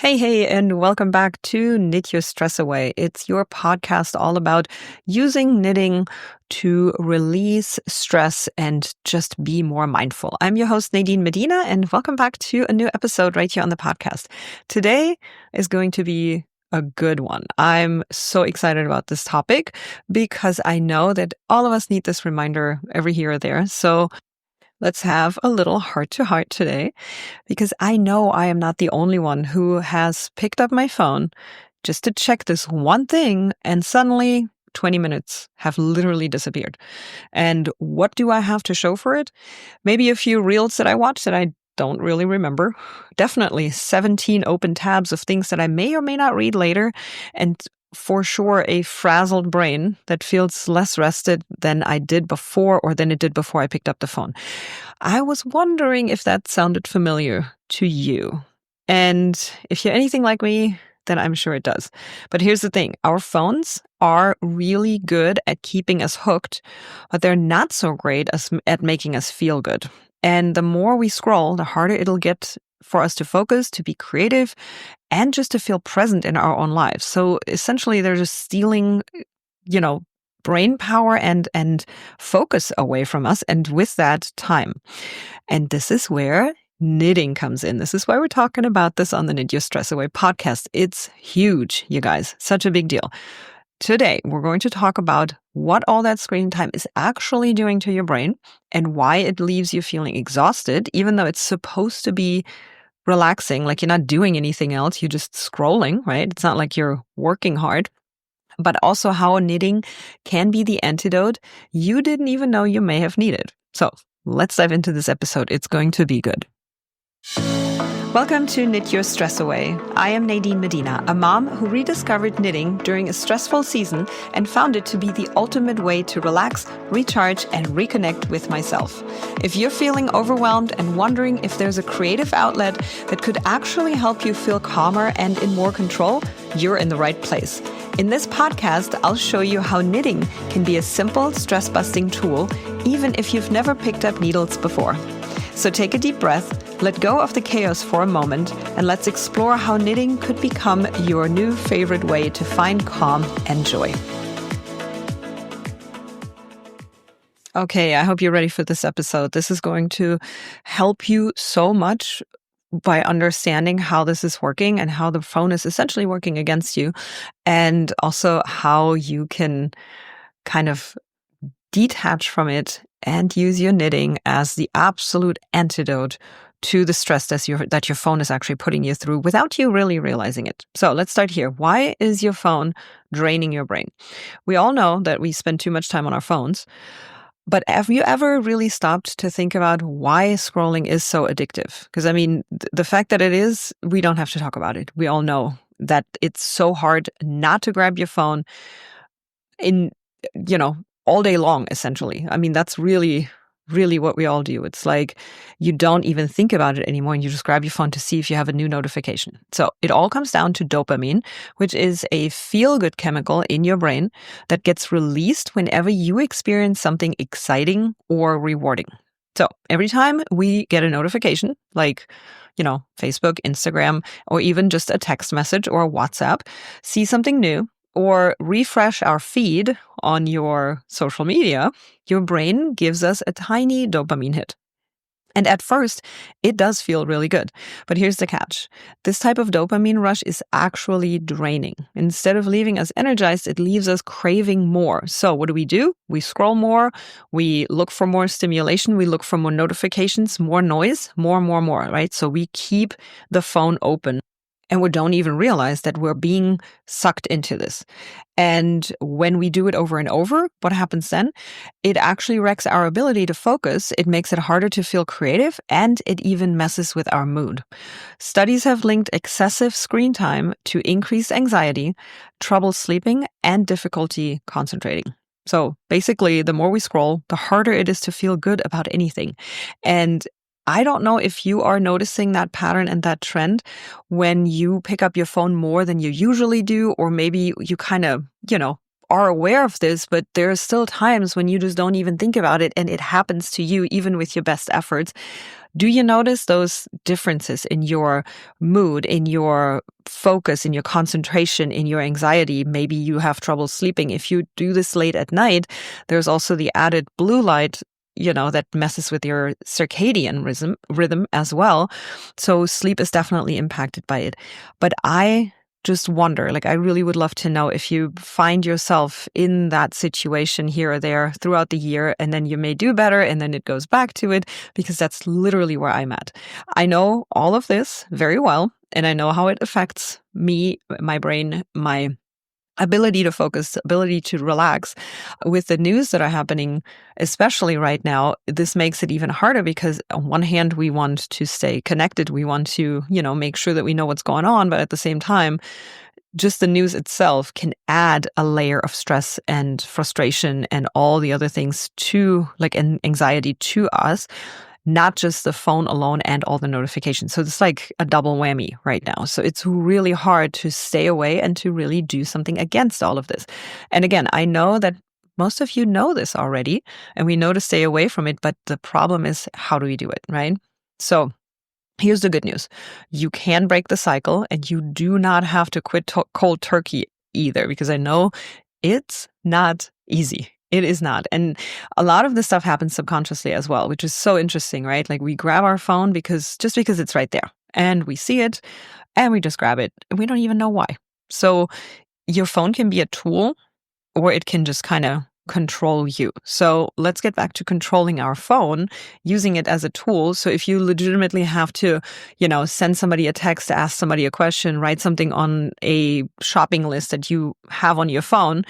Hey, and welcome back to Knit Your Stress Away. It's your podcast all about using knitting to release stress and just be more mindful. I'm your host, Nadine Medina, and welcome back to a new episode right here on the podcast. Today is going to be a good one. I'm so excited about this topic because I know that all of us need this reminder every here or there. So let's have a little heart-to-heart today, because I know I am not the only one who has picked up my phone just to check this one thing, and suddenly 20 minutes have literally disappeared. And what do I have to show for it? Maybe a few reels that I watched that I don't really remember. Definitely 17 open tabs of things that I may or may not read later. And for sure, a frazzled brain that feels less rested than I did before, or than it did before I picked up the phone. I was wondering if that sounded familiar to you. And if you're anything like me, then I'm sure it does. But here's the thing. Our phones are really good at keeping us hooked, but they're not so great at making us feel good. And the more we scroll, the harder it'll get for us to focus, to be creative, and just to feel present in our own lives. So essentially, they're just stealing, brain power and focus away from us, and with that, time. And this is where knitting comes in. This is why we're talking about this on the Knit Your Stress Away podcast. It's huge, you guys. Such a big deal. Today, we're going to talk about what all that screen time is actually doing to your brain and why it leaves you feeling exhausted, even though it's supposed to be relaxing, like you're not doing anything else, you're just scrolling, right? It's not like you're working hard. But also how knitting can be the antidote you didn't even know you may have needed. So let's dive into this episode. It's going to be good. Welcome to Knit Your Stress Away. I am Nadine Medina, a mom who rediscovered knitting during a stressful season and found it to be the ultimate way to relax, recharge, and reconnect with myself. If you're feeling overwhelmed and wondering if there's a creative outlet that could actually help you feel calmer and in more control, you're in the right place. In this podcast, I'll show you how knitting can be a simple stress-busting tool, even if you've never picked up needles before. So take a deep breath, let go of the chaos for a moment, and let's explore how knitting could become your new favorite way to find calm and joy. Okay, I hope you're ready for this episode. This is going to help you so much by understanding how this is working and how the phone is essentially working against you, and also how you can kind of detach from it and use your knitting as the absolute antidote to the stress that your phone is actually putting you through without you really realizing it. So let's start here. Why is your phone draining your brain? We all know that we spend too much time on our phones, but have you ever really stopped to think about why scrolling is so addictive? Because the fact that it is, we don't have to talk about it. We all know that it's so hard not to grab your phone in, all day long, essentially. That's really, really what we all do. It's like you don't even think about it anymore, and you just grab your phone to see if you have a new notification. So it all comes down to dopamine, which is a feel-good chemical in your brain that gets released whenever you experience something exciting or rewarding. So every time we get a notification, like, Facebook, Instagram, or even just a text message or WhatsApp, see something new, or refresh our feed on your social media, your brain gives us a tiny dopamine hit. And at first, it does feel really good. But here's the catch. This type of dopamine rush is actually draining. Instead of leaving us energized, it leaves us craving more. So what do? We scroll more. We look for more stimulation. We look for more notifications, more noise, more, right? So we keep the phone open. And we don't even realize that we're being sucked into this. And when we do it over and over, what happens then? It actually wrecks our ability to focus. It makes it harder to feel creative, and it even messes with our mood. Studies have linked excessive screen time to increased anxiety, trouble sleeping, and difficulty concentrating. So basically, the more we scroll, the harder it is to feel good about anything. And I don't know if you are noticing that pattern and that trend when you pick up your phone more than you usually do, or maybe you kind of, are aware of this, but there are still times when you just don't even think about it and it happens to you even with your best efforts. Do you notice those differences in your mood, in your focus, in your concentration, in your anxiety? Maybe you have trouble sleeping. If you do this late at night, there's also the added blue light, that messes with your circadian rhythm as well. So sleep is definitely impacted by it. But I just wonder, I really would love to know if you find yourself in that situation here or there throughout the year, and then you may do better and then it goes back to it, because that's literally where I'm at. I know all of this very well, and I know how it affects me, my brain, my ability to focus, ability to relax. With the news that are happening, especially right now, this makes it even harder, because on one hand, we want to stay connected. We want to, make sure that we know what's going on. But at the same time, just the news itself can add a layer of stress and frustration and all the other things to, anxiety to us. Not just the phone alone and all the notifications. So it's like a double whammy right now. So it's really hard to stay away and to really do something against all of this. And again, I know that most of you know this already, and we know to stay away from it. But the problem is, how do we do it, right? So here's the good news. You can break the cycle, and you do not have to quit cold turkey either, because I know it's not easy. It is not. And a lot of this stuff happens subconsciously as well, which is so interesting, right? We grab our phone because it's right there, and we see it and we just grab it, and we don't even know why. So your phone can be a tool, or it can just kind of control you. So let's get back to controlling our phone, using it as a tool. So if you legitimately have to, send somebody a text, ask somebody a question, write something on a shopping list that you have on your phone,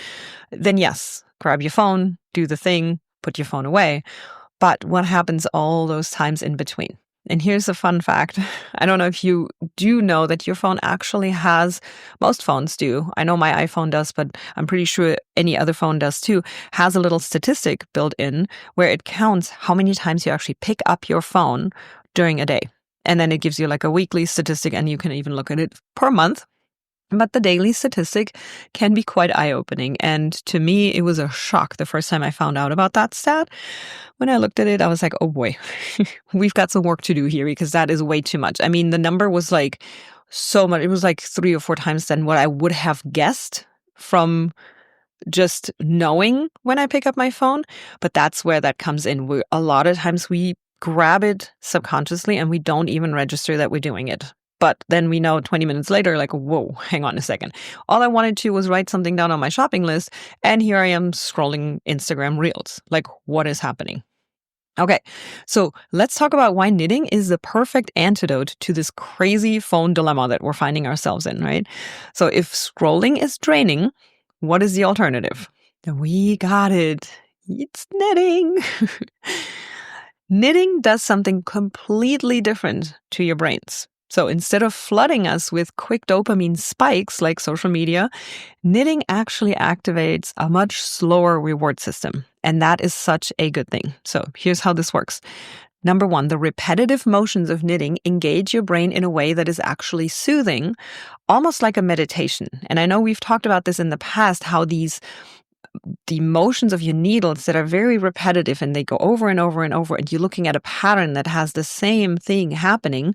then yes, grab your phone, do the thing, put your phone away. But what happens all those times in between? And here's a fun fact. I don't know if you do know that your phone actually has, most phones do. I know my iPhone does, but I'm pretty sure any other phone does too, has a little statistic built in where it counts how many times you actually pick up your phone during a day. And then it gives you a weekly statistic, and you can even look at it per month. But the daily statistic can be quite eye-opening. And to me, it was a shock the first time I found out about that stat. When I looked at it, I was like, oh boy, we've got some work to do here, because that is way too much. I mean, the number was so much. It was 3 or 4 times than what I would have guessed from just knowing when I pick up my phone. But that's where that comes in. A lot of times we grab it subconsciously and we don't even register that we're doing it. But then we know 20 minutes later, whoa, hang on a second. All I wanted to was write something down on my shopping list, and here I am scrolling Instagram Reels. What is happening? Okay, so let's talk about why knitting is the perfect antidote to this crazy phone dilemma that we're finding ourselves in, right? So if scrolling is draining, what is the alternative? We got it. It's knitting. Knitting does something completely different to your brains. So instead of flooding us with quick dopamine spikes like social media, knitting actually activates a much slower reward system. And that is such a good thing. So here's how this works. Number 1, the repetitive motions of knitting engage your brain in a way that is actually soothing, almost like a meditation. And I know we've talked about this in the past, how the motions of your needles that are very repetitive and they go over and over and over, and you're looking at a pattern that has the same thing happening,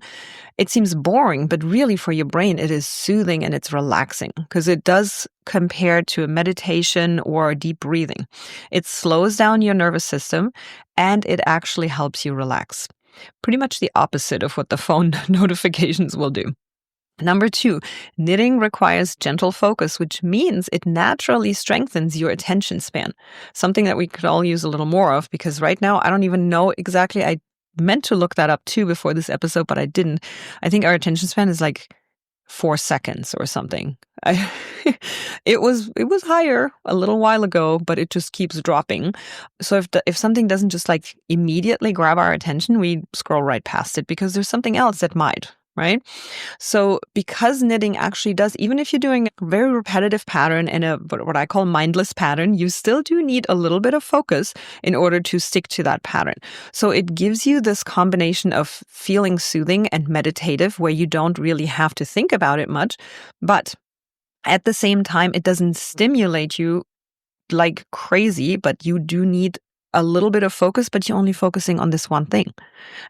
it seems boring, but really for your brain, it is soothing and it's relaxing, because it does compare to a meditation or deep breathing. It slows down your nervous system and it actually helps you relax. Pretty much the opposite of what the phone notifications will do. Number 2, knitting requires gentle focus, which means it naturally strengthens your attention span. Something that we could all use a little more of, because right now I don't even know exactly. I meant to look that up too before this episode, but I didn't. I think our attention span is 4 seconds or something. It was higher a little while ago, but it just keeps dropping. So if something doesn't just immediately grab our attention, we scroll right past it, because there's something else that might. Right? So because knitting actually does, even if you're doing a very repetitive pattern and what I call mindless pattern, you still do need a little bit of focus in order to stick to that pattern. So it gives you this combination of feeling soothing and meditative, where you don't really have to think about it much, but at the same time, it doesn't stimulate you like crazy, but you do need a little bit of focus, but you're only focusing on this one thing.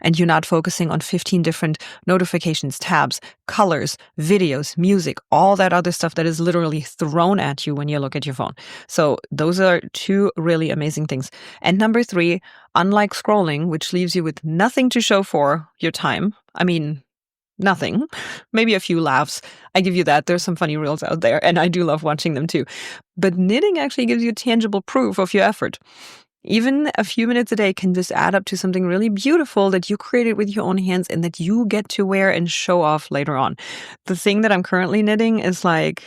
And you're not focusing on 15 different notifications, tabs, colors, videos, music, all that other stuff that is literally thrown at you when you look at your phone. So those are two really amazing things. And number 3, unlike scrolling, which leaves you with nothing to show for your time, I mean, nothing, maybe a few laughs. I give you that. There's some funny reels out there, and I do love watching them too. But knitting actually gives you tangible proof of your effort. Even a few minutes a day can just add up to something really beautiful that you created with your own hands and that you get to wear and show off later on. The thing that I'm currently knitting is like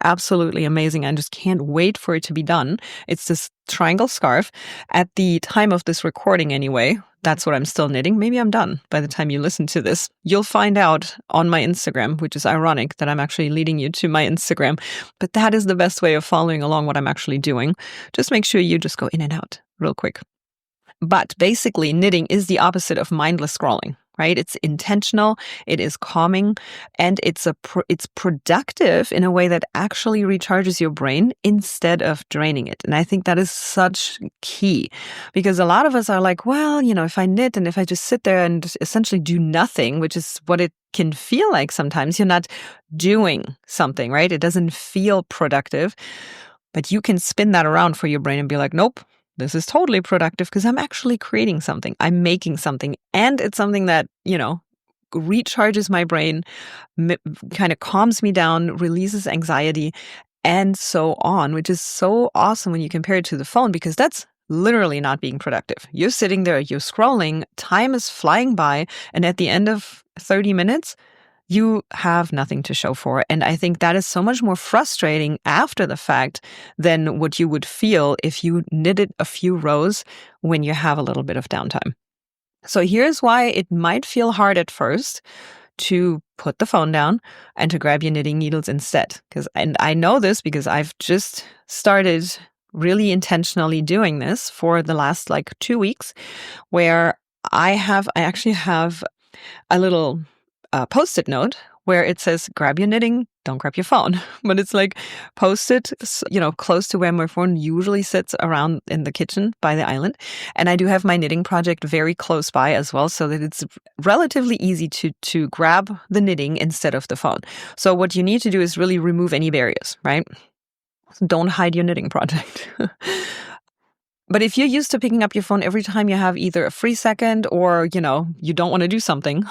absolutely amazing. I just can't wait for it to be done. It's this triangle scarf. At the time of this recording anyway, that's what I'm still knitting. Maybe I'm done by the time you listen to this. You'll find out on my Instagram, which is ironic that I'm actually leading you to my Instagram. But that is the best way of following along what I'm actually doing. Just make sure you just go in and out real quick. But basically, knitting is the opposite of mindless scrolling, right? It's intentional, it is calming, and it's productive in a way that actually recharges your brain instead of draining it. And I think that is such key, because a lot of us are like, well, if I knit and if I just sit there and essentially do nothing, which is what it can feel like sometimes, you're not doing something, right? It doesn't feel productive, but you can spin that around for your brain and be like, nope. This is totally productive because I'm actually creating something. I'm making something. And it's something that, recharges my brain, kind of calms me down, releases anxiety, and so on, which is so awesome when you compare it to the phone, because that's literally not being productive. You're sitting there, you're scrolling, time is flying by, and at the end of 30 minutes, you have nothing to show for it. And I think that is so much more frustrating after the fact than what you would feel if you knitted a few rows when you have a little bit of downtime. So here's why it might feel hard at first to put the phone down and to grab your knitting needles instead. And I know this because I've just started really intentionally doing this for the last 2 weeks, where I actually have a little Post-it note where it says, grab your knitting, don't grab your phone. But it's post-it, close to where my phone usually sits around in the kitchen by the island. And I do have my knitting project very close by as well, so that it's relatively easy to grab the knitting instead of the phone. So what you need to do is really remove any barriers, right? Don't hide your knitting project. But if you're used to picking up your phone every time you have either a free second or, you don't want to do something,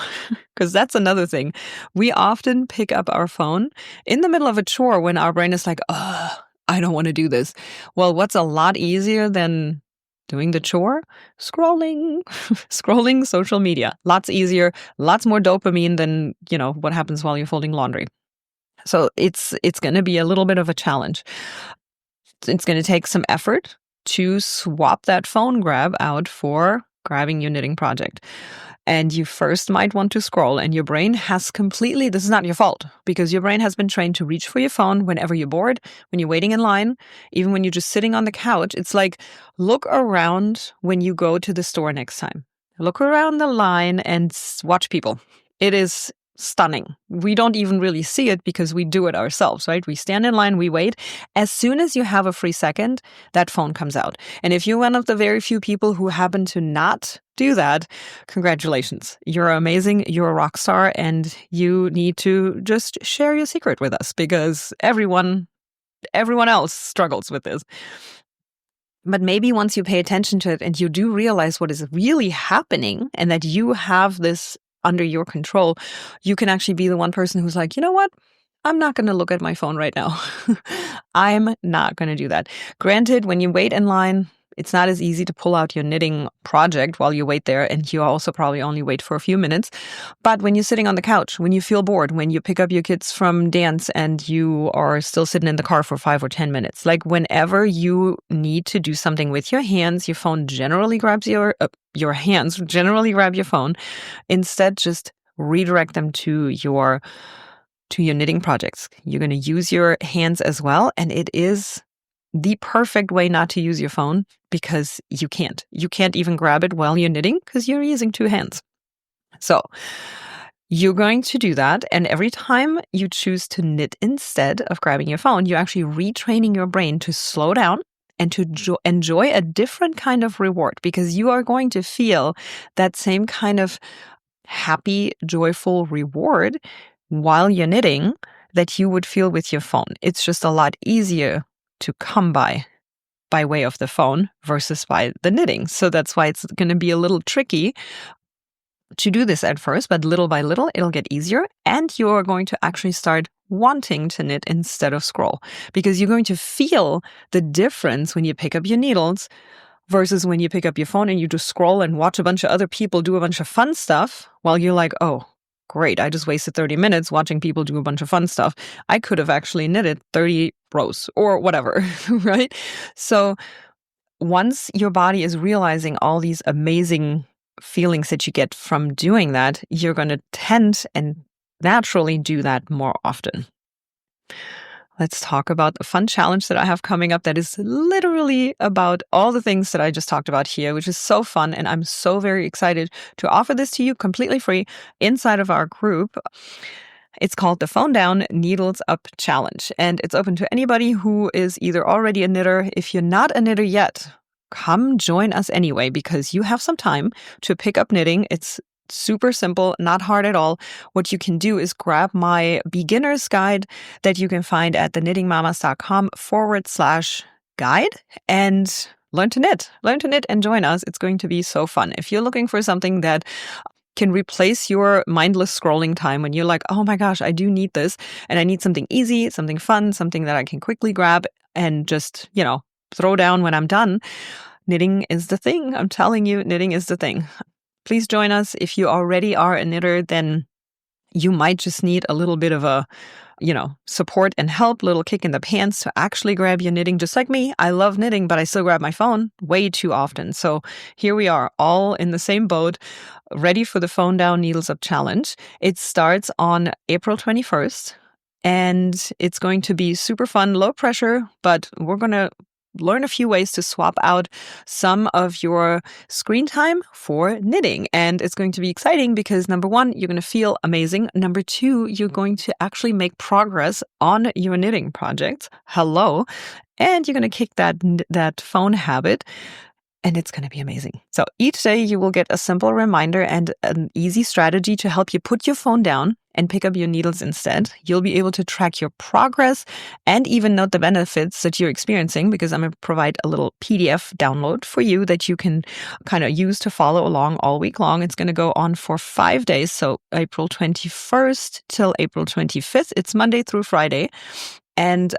because that's another thing. We often pick up our phone in the middle of a chore when our brain is like, oh, I don't want to do this. Well, what's a lot easier than doing the chore? Scrolling social media. Lots easier, lots more dopamine than, what happens while you're folding laundry. So it's going to be a little bit of a challenge. It's going to take some effort to swap that phone grab out for grabbing your knitting project. And you first might want to scroll, and your brain has this is not your fault, because your brain has been trained to reach for your phone whenever you're bored, when you're waiting in line, even when you're just sitting on the couch. It's look around when you go to the store next time. Look around the line and watch people. It is stunning. We don't even really see it because we do it ourselves, right? We stand in line, we wait. As soon as you have a free second, that phone comes out. And if you're one of the very few people who happen to not do that, congratulations. You're amazing. You're a rock star, and you need to just share your secret with us, because everyone else struggles with this. But maybe once you pay attention to it and you do realize what is really happening and that you have this under your control, you can actually be the one person who's like, you know what? I'm not going to look at my phone right now. I'm not going to do that. Granted, when you wait in line, it's not as easy to pull out your knitting project while you wait there, and you also probably only wait for a few minutes. But when you're sitting on the couch, when you feel bored, when you pick up your kids from dance and you are still sitting in the car for 5 or 10 minutes, whenever you need to do something with your hands, your phone generally grabs your hands generally grab your phone. Instead, just redirect them to your knitting projects. You're going to use your hands as well, and it is the perfect way not to use your phone, because you can't even grab it while you're knitting because you're using 2 hands. So you're going to do that, and every time you choose to knit instead of grabbing your phone, you're actually retraining your brain to slow down and to enjoy a different kind of reward, because you are going to feel that same kind of happy, joyful reward while you're knitting that you would feel with your phone. It's just a lot easier to come by way of the phone versus by the knitting. So that's why it's going to be a little tricky to do this at first, but little by little, it'll get easier. And you're going to actually start wanting to knit instead of scroll, because you're going to feel the difference when you pick up your needles versus when you pick up your phone and you just scroll and watch a bunch of other people do a bunch of fun stuff while you're like, oh, great, I just wasted 30 minutes watching people do a bunch of fun stuff. I could have actually knitted 30 rows or whatever, right? So once your body is realizing all these amazing feelings that you get from doing that, you're going to tend and naturally do that more often. Let's talk about a fun challenge that I have coming up that is literally about all the things that I just talked about here, which is so fun. And I'm so very excited to offer this to you completely free inside of our group. It's called the Phone Down, Needles Up Challenge. And it's open to anybody who is either already a knitter. If you're not a knitter yet, come join us anyway, because you have some time to pick up knitting. It's super simple, not hard at all. What you can do is grab my beginner's guide that you can find at theknittingmamas.com/guide and learn to knit and join us. It's going to be so fun. If you're looking for something that can replace your mindless scrolling time when you're like, oh my gosh, I do need this and I need something easy, something fun, something that I can quickly grab and just, throw down when I'm done, knitting is the thing. I'm telling you, knitting is the thing. Please join us. If you already are a knitter, then you might just need a little bit of a, support and help, little kick in the pants to actually grab your knitting. Just like me, I love knitting, but I still grab my phone way too often. So here we are, all in the same boat, ready for the Phone Down, Needles Up challenge. It starts on April 21st, and it's going to be super fun, low pressure, but we're going to learn a few ways to swap out some of your screen time for knitting. And it's going to be exciting because number one, you're going to feel amazing. Number two, you're going to actually make progress on your knitting projects. Hello. And you're going to kick that phone habit. And it's going to be amazing. So each day you will get a simple reminder and an easy strategy to help you put your phone down and pick up your needles instead. You'll be able to track your progress and even note the benefits that you're experiencing, because I'm going to provide a little PDF download for you that you can kind of use to follow along all week long. It's going to go on for 5 days. So April 21st till April 25th. It's Monday through Friday. And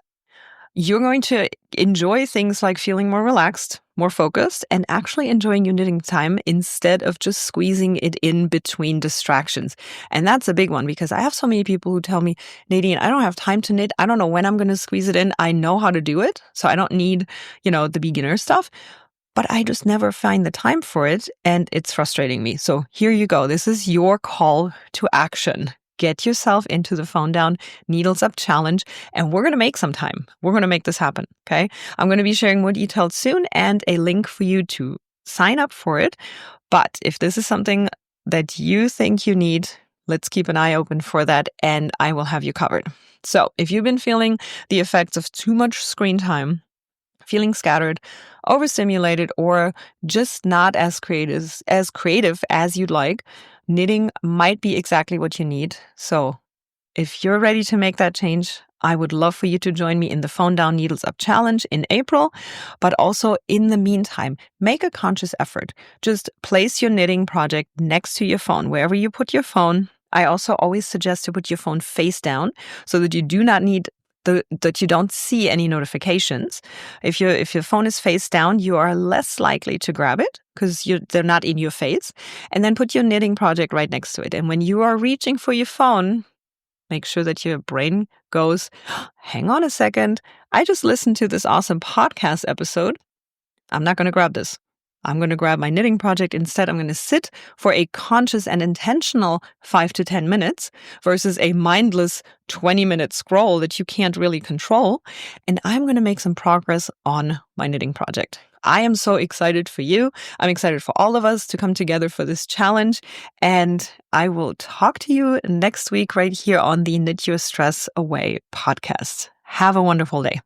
you're going to enjoy things like feeling more relaxed, more focused, and actually enjoying your knitting time instead of just squeezing it in between distractions. And that's a big one, because I have so many people who tell me, Nadine, I don't have time to knit. I don't know when I'm going to squeeze it in. I know how to do it, so I don't need, the beginner stuff, but I just never find the time for it, and it's frustrating me. So here you go. This is your call to action. Get yourself into the Phone Down, Needles Up challenge, and we're going to make some time. We're going to make this happen, okay? I'm going to be sharing more details soon and a link for you to sign up for it. But if this is something that you think you need, let's keep an eye open for that, and I will have you covered. So if you've been feeling the effects of too much screen time, feeling scattered, overstimulated, or just not as creative as you'd like, knitting might be exactly what you need. So if you're ready to make that change, I would love for you to join me in the Phone Down, Needles Up challenge in April. But also in the meantime, make a conscious effort. Just place your knitting project next to your phone, wherever you put your phone. I also always suggest to put your phone face down so that you do not need that you don't see any notifications. If your phone is face down, you are less likely to grab it because they're not in your face. And then put your knitting project right next to it. And when you are reaching for your phone, make sure that your brain goes, hang on a second, I just listened to this awesome podcast episode. I'm not going to grab this. I'm going to grab my knitting project instead. I'm going to sit for a conscious and intentional 5 to 10 minutes versus a mindless 20-minute scroll that you can't really control. And I'm going to make some progress on my knitting project. I am so excited for you. I'm excited for all of us to come together for this challenge. And I will talk to you next week right here on the Knit Your Stress Away podcast. Have a wonderful day.